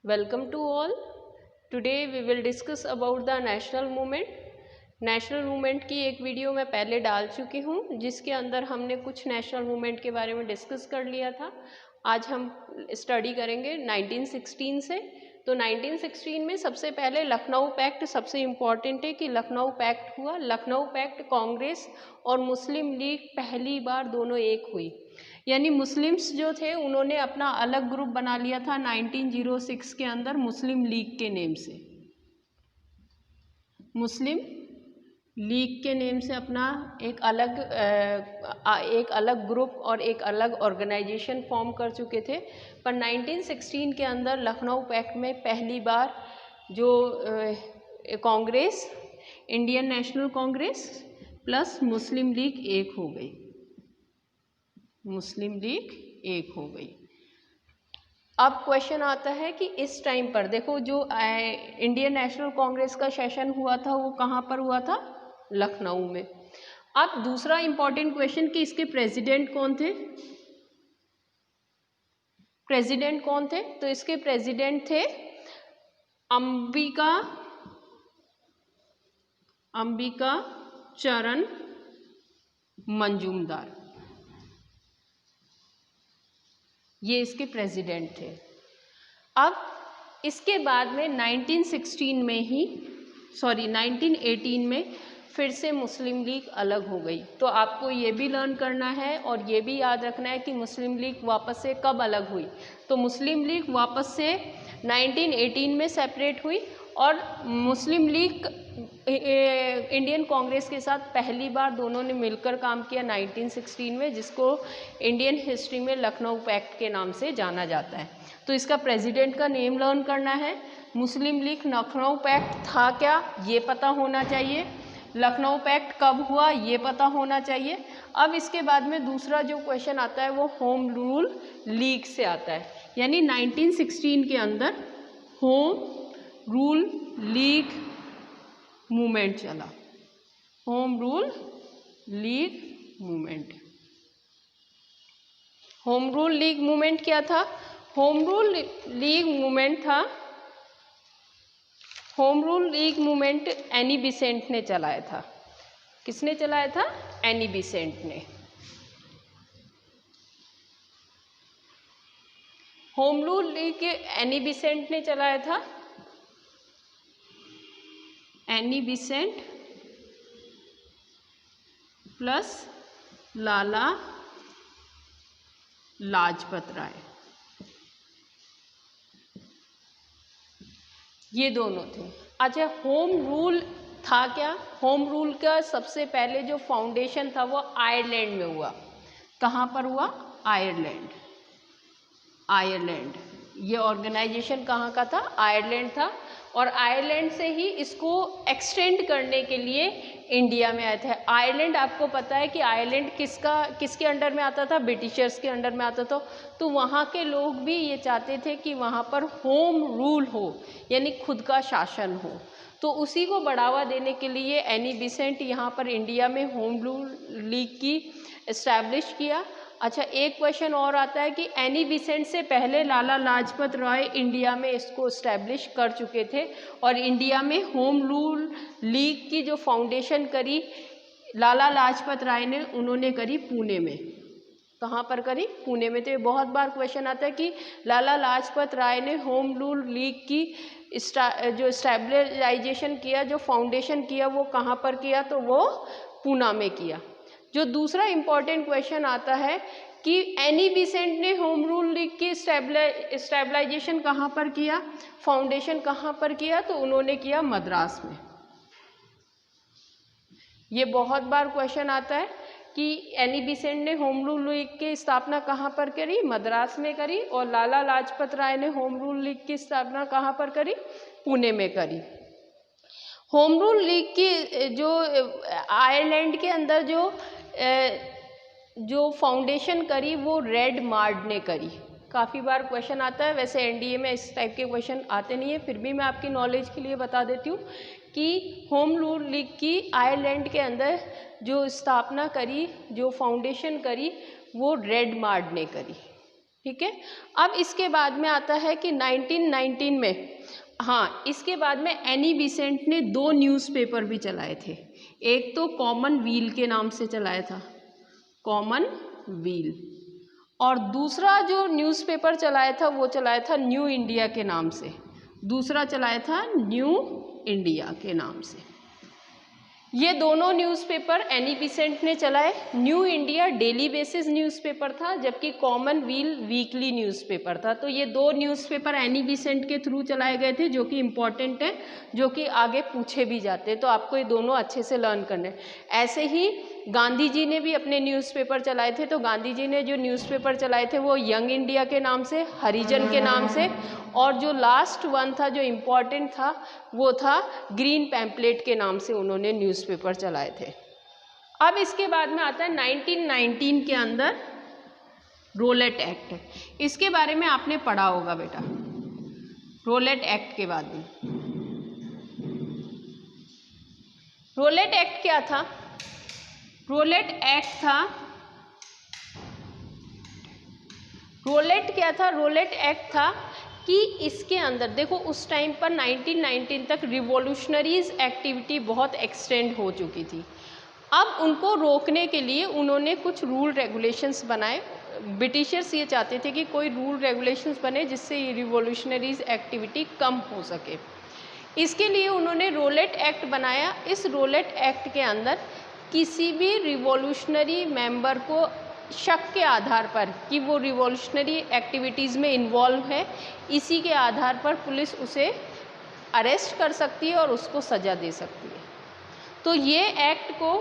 Welcome to all. Today we will discuss about the national movement. National movement की एक video मैं पहले डाल चुकी हूँ जिसके अंदर हमने कुछ नेशनल मूवमेंट के बारे में डिस्कस कर लिया था। आज हम स्टडी करेंगे 1916 से। तो 1916 में सबसे पहले लखनऊ पैक्ट सबसे इम्पॉर्टेंट है कि लखनऊ पैक्ट हुआ। लखनऊ पैक्ट कांग्रेस और मुस्लिम लीग पहली बार दोनों एक हुई, यानी मुस्लिम्स जो थे उन्होंने अपना अलग ग्रुप बना लिया था 1906 के अंदर मुस्लिम लीग के नेम से। मुस्लिम लीग के नेम से अपना एक अलग ग्रुप और एक अलग ऑर्गेनाइजेशन फॉर्म कर चुके थे। पर 1916 के अंदर लखनऊ पैक्ट में पहली बार जो Congress, Indian National Congress plus Muslim League एक हो गई। मुस्लिम लीग एक हो गई। अब क्वेश्चन आता है कि इस टाइम पर देखो जो इंडियन नेशनल कांग्रेस का सेशन हुआ था वो कहाँ पर हुआ था? लखनऊ में। अब दूसरा इंपॉर्टेंट क्वेश्चन कि इसके प्रेसिडेंट कौन थे? प्रेसिडेंट कौन थे? तो इसके प्रेसिडेंट थे अंबिका चरण मंजूमदार। ये इसके प्रेसिडेंट थे। अब इसके बाद में 1918 में फिर से मुस्लिम लीग अलग हो गई। तो आपको ये भी लर्न करना है और ये भी याद रखना है कि मुस्लिम लीग वापस से कब अलग हुई। तो मुस्लिम लीग वापस से 1918 में सेपरेट हुई और मुस्लिम लीग इंडियन कांग्रेस के साथ पहली बार दोनों ने मिलकर काम किया 1916 में, जिसको इंडियन हिस्ट्री में लखनऊ पैक्ट के नाम से जाना जाता है। तो इसका प्रेसिडेंट का नेम लर्न करना है। मुस्लिम लीग लखनऊ पैक्ट था क्या, ये पता होना चाहिए। लखनऊ पैक्ट कब हुआ, ये पता होना चाहिए। अब इसके बाद में दूसरा जो क्वेश्चन आता है वो होम रूल लीग से आता है, यानी 1916 के अंदर होम रूल लीग मूवमेंट चला। Home rule league movement. Home rule league movement क्या था? होम रूल लीग मूवमेंट था, home rule league movement Annie Besant ने चलाया था। किसने चलाया था? एनी बेसेंट ने। Home rule league Annie Besant ने चलाया था। Annie Besant plus Lala Lajpat Rai, ये दोनों थे। अच्छा, होम रूल था क्या? होम रूल का सबसे पहले जो फाउंडेशन था वो आयरलैंड में हुआ। कहाँ पर हुआ? आयरलैंड। आयरलैंड, ये ऑर्गेनाइजेशन कहाँ का था? आयरलैंड था। और आयरलैंड से ही इसको एक्सटेंड करने के लिए इंडिया में आए थे। आयरलैंड आपको पता है कि आयरलैंड किसके अंडर में आता था? ब्रिटिशर्स के अंडर में आता था। तो वहाँ के लोग भी ये चाहते थे कि वहाँ पर होम रूल हो, यानी खुद का शासन हो। तो उसी को बढ़ावा देने के लिए एनी बेसेंट यहाँ पर इंडिया में होम रूल लीग की इस्टेब्लिश किया। अच्छा, एक क्वेश्चन और आता है कि एनी बेसेंट से पहले लाला लाजपत राय इंडिया में इसको इस्टेब्लिश कर चुके थे और इंडिया में होम रूल लीग की जो फाउंडेशन करी लाला लाजपत राय ने, उन्होंने करी पुणे में। कहाँ पर करी? पुणे में। तो ये बहुत बार क्वेश्चन आता है कि लाला लाजपत राय ने होम रूल लीग की जो इस्टेब्लिशाइजेशन किया, जो फाउंडेशन किया, वो कहाँ पर किया? तो वो पूना में किया। जो दूसरा इम्पॉर्टेंट क्वेश्चन आता है कि एनी बेसेंट ने होम रूल लीग की स्टेबलाइजेशन कहाँ पर किया, फाउंडेशन कहाँ पर किया? तो उन्होंने किया मद्रास में। ये बहुत बार क्वेश्चन आता है कि एनी बेसेंट ने होम रूल लीग की स्थापना कहाँ पर करी? मद्रास में करी। और लाला लाजपत राय ने होम रूल लीग की स्थापना कहाँ पर करी? पुणे में करी। होम रूल लीग की जो आयरलैंड के अंदर जो फाउंडेशन करी वो रेड मार्ड ने करी। काफ़ी बार क्वेश्चन आता है, वैसे एनडीए में इस टाइप के क्वेश्चन आते नहीं है, फिर भी मैं आपकी नॉलेज के लिए बता देती हूँ कि होम रूल लीग की आयरलैंड के अंदर जो स्थापना करी, जो फाउंडेशन करी, वो रेड मार्ड ने करी। ठीक है। अब इसके बाद में आता है कि 1919 में, हाँ, इसके बाद में एनी बिसेंट ने 2 न्यूज़पेपर भी चलाए थे। एक तो कॉमनवील के नाम से चलाया था, कॉमनवील, और दूसरा जो न्यूज़पेपर चलाया था वो चलाया था न्यू इंडिया के नाम से, दूसरा चलाया था न्यू इंडिया के नाम से। ये दोनों न्यूज़पेपर एनी बिसेंट ने चलाए। New India daily basis newspaper था, जबकि कॉमनवील वीकली न्यूज़पेपर था। तो ये 2 न्यूज़पेपर एनी बिसेंट के थ्रू चलाए गए थे, जो कि इम्पॉर्टेंट है, जो कि आगे पूछे भी जाते हैं। तो आपको ये दोनों अच्छे से लर्न करने हैं। ऐसे ही गांधी जी ने भी अपने न्यूज़पेपर चलाए थे। तो गांधी जी ने जो न्यूज़पेपर चलाए थे वो यंग इंडिया के नाम से, हरिजन के नाम से, और जो लास्ट वन था जो इम्पॉर्टेंट था वो था ग्रीन पैम्पलेट के नाम से उन्होंने न्यूज़पेपर चलाए थे। अब इसके बाद में आता है 1919 के अंदर रोलेट एक्ट। इसके बारे में आपने पढ़ा होगा बेटा, रोलेट एक्ट के बाद में। रोलेट एक्ट क्या था? रोलेट एक्ट था, रोलेट क्या था? रोलेट एक्ट था कि इसके अंदर देखो, उस टाइम पर 1919 तक रिवॉल्यूशनरीज एक्टिविटी बहुत एक्सटेंड हो चुकी थी। अब उनको रोकने के लिए उन्होंने कुछ रूल रेगुलेशंस बनाए। ब्रिटिशर्स ये चाहते थे कि कोई रूल रेगुलेशंस बने जिससे ये रिवॉल्यूशनरीज एक्टिविटी कम हो सके। इसके लिए उन्होंने रोलेट एक्ट बनाया। इस रोलेट एक्ट के अंदर किसी भी रिवॉल्यूशनरी मेंबर को शक के आधार पर कि वो रिवॉल्यूशनरी एक्टिविटीज़ में इन्वॉल्व है, इसी के आधार पर पुलिस उसे अरेस्ट कर सकती है और उसको सज़ा दे सकती है। तो ये एक्ट को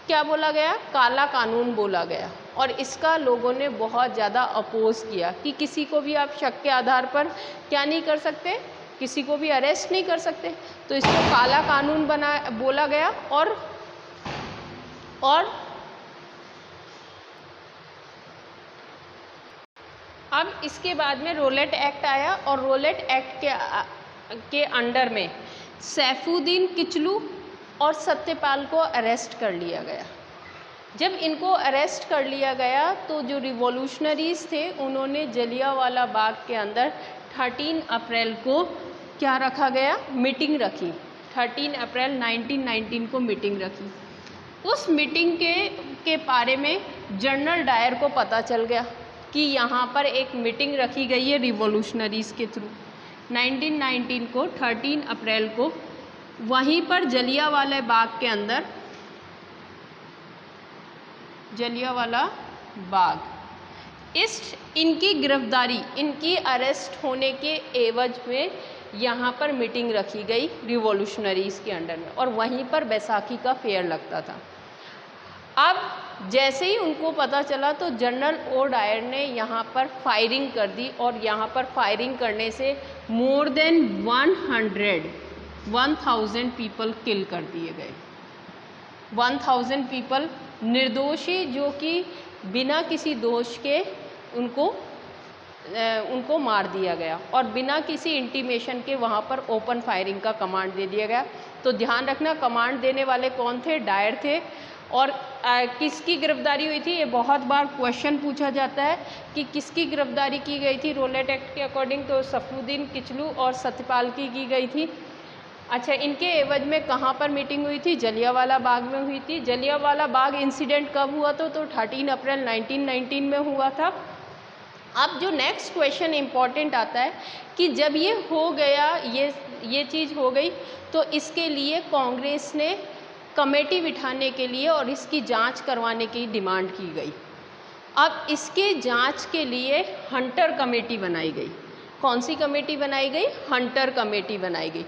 क्या बोला गया? काला कानून बोला गया। और इसका लोगों ने बहुत ज़्यादा अपोज किया कि किसी को भी आप शक के आधार पर क्या नहीं कर सकते, किसी को भी अरेस्ट नहीं कर सकते। तो इसको काला कानून बोला गया। और अब इसके बाद में रोलेट एक्ट आया और रोलेट एक्ट के अंडर में सैफुद्दीन किचलू और सत्यपाल को अरेस्ट कर लिया गया। जब इनको अरेस्ट कर लिया गया तो जो रिवॉल्यूशनरीज थे उन्होंने जलियांवाला बाग के अंदर 13 अप्रैल को क्या रखा गया? मीटिंग रखी। 13 अप्रैल 1919 को मीटिंग रखी। उस मीटिंग के बारे में जनरल डायर को पता चल गया कि यहाँ पर एक मीटिंग रखी गई है रिवॉल्यूशनरीज़ के थ्रू। 1919 को 13 अप्रैल को वहीं पर जलियांवाला बाग के अंदर, जलियांवाला बाग, इनकी गिरफ्तारी, इनकी अरेस्ट होने के एवज में यहाँ पर मीटिंग रखी गई रिवॉल्यूशनरीज़ के अंडर में, और वहीं पर बैसाखी का फेयर लगता था। अब जैसे ही उनको पता चला तो जनरल ओ डायर ने यहाँ पर फायरिंग कर दी, और यहाँ पर फायरिंग करने से मोर देन 1000 पीपल किल कर दिए गए। 1000 पीपल निर्दोषी, जो कि बिना किसी दोष के उनको मार दिया गया, और बिना किसी इंटीमेशन के वहाँ पर ओपन फायरिंग का कमांड दे दिया गया। तो ध्यान रखना, कमांड देने वाले कौन थे? डायर थे। और किसकी गिरफ्तारी हुई थी? ये बहुत बार क्वेश्चन पूछा जाता है कि किसकी गिरफ्तारी की गई थी रोलेट एक्ट के अकॉर्डिंग। तो सैफुद्दीन किचलू और सत्यपाल की गई थी। अच्छा, इनके एवज में कहाँ पर मीटिंग हुई थी? जलियांवाला बाग में हुई थी। जलियांवाला बाग इंसिडेंट कब हुआ था? तो 13 अप्रैल 1919 में हुआ था। अब जो नेक्स्ट क्वेश्चन इम्पॉर्टेंट आता है कि जब ये हो गया, ये चीज़ हो गई, तो इसके लिए कांग्रेस ने कमेटी बिठाने के लिए और इसकी जांच करवाने की डिमांड की गई। अब इसके जांच के लिए हंटर कमेटी बनाई गई। कौन सी कमेटी बनाई गई? हंटर कमेटी बनाई गई।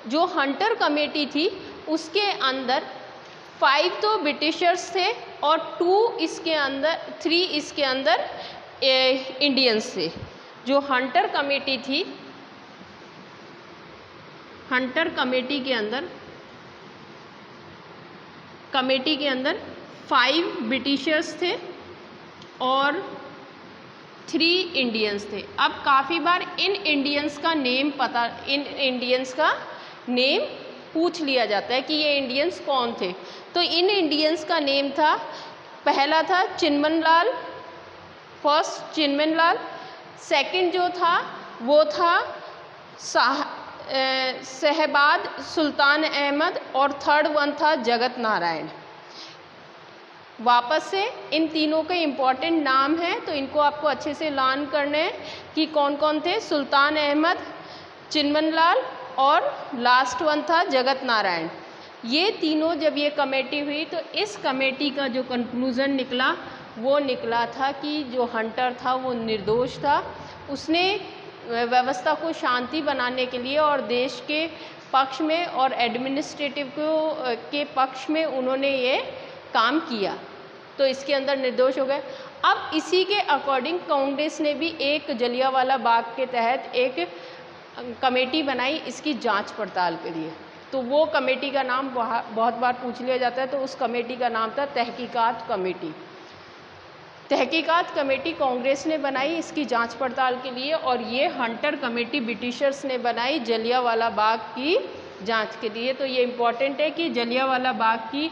जो हंटर कमेटी थी उसके अंदर 5 तो ब्रिटिशर्स थे और 3 इसके अंदर इंडियंस थे। जो हंटर कमेटी थी, हंटर कमेटी के अंदर 5 ब्रिटिशर्स थे और 3 इंडियंस थे। अब काफ़ी बार इन इंडियंस का नेम पूछ लिया जाता है कि ये इंडियंस कौन थे। तो इन इंडियंस का नेम था, पहला था चिन्मनलाल, फर्स्ट चिन्मनलाल, सेकंड जो था वो था शहबाद सुल्तान अहमद और थर्ड वन था जगत नारायण। वापस से इन तीनों के इम्पॉर्टेंट नाम हैं, तो इनको आपको अच्छे से लर्न करने हैं कि कौन कौन थे। सुल्तान अहमद, चिन्मनलाल और लास्ट वन था जगत नारायण। ये तीनों जब ये कमेटी हुई तो इस कमेटी का जो कंक्लूज़न निकला वो निकला था कि जो हंटर था वो निर्दोष था। उसने व्यवस्था को शांति बनाने के लिए और देश के पक्ष में और एडमिनिस्ट्रेटिव के पक्ष में उन्होंने ये काम किया, तो इसके अंदर निर्दोष हो गए। अब इसी के अकॉर्डिंग कांग्रेस ने भी एक जलियांवाला बाग के तहत एक कमेटी बनाई इसकी जांच पड़ताल के लिए। तो वो कमेटी का नाम बहुत बार पूछ लिया जाता है, तो उस कमेटी का नाम था तहकीकात कमेटी। तहकीकात कमेटी कांग्रेस ने बनाई इसकी जांच पड़ताल के लिए, और ये हंटर कमेटी ब्रिटिशर्स ने बनाई जलियांवाला बाग की जांच के लिए। तो ये इम्पॉर्टेंट है कि जलियांवाला बाग की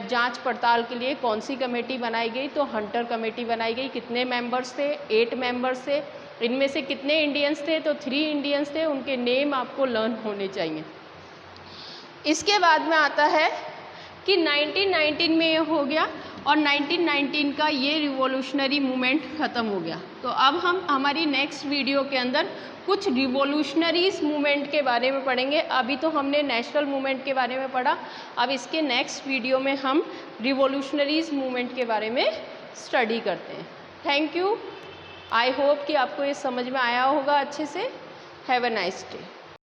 जांच पड़ताल के लिए कौन सी कमेटी बनाई गई, तो हंटर कमेटी बनाई गई। कितने मेंबर्स थे? 8 मेंबर्स थे। इनमें से कितने इंडियंस थे? तो 3 इंडियंस थे। उनके नेम आपको लर्न होने चाहिए। इसके बाद में आता है कि 1919 में ये हो गया और 1919 का ये रिवॉल्यूशनरी मूवमेंट ख़त्म हो गया। तो अब हम हमारी नेक्स्ट वीडियो के अंदर कुछ रिवॉल्यूशनरीज मूवमेंट के बारे में पढ़ेंगे। अभी तो हमने नेशनल मूवमेंट के बारे में पढ़ा, अब इसके नेक्स्ट वीडियो में हम रिवॉल्यूशनरीज मूवमेंट के बारे में स्टडी करते हैं। Thank you. आई होप कि आपको ये समझ में आया होगा अच्छे से। Have a nice day.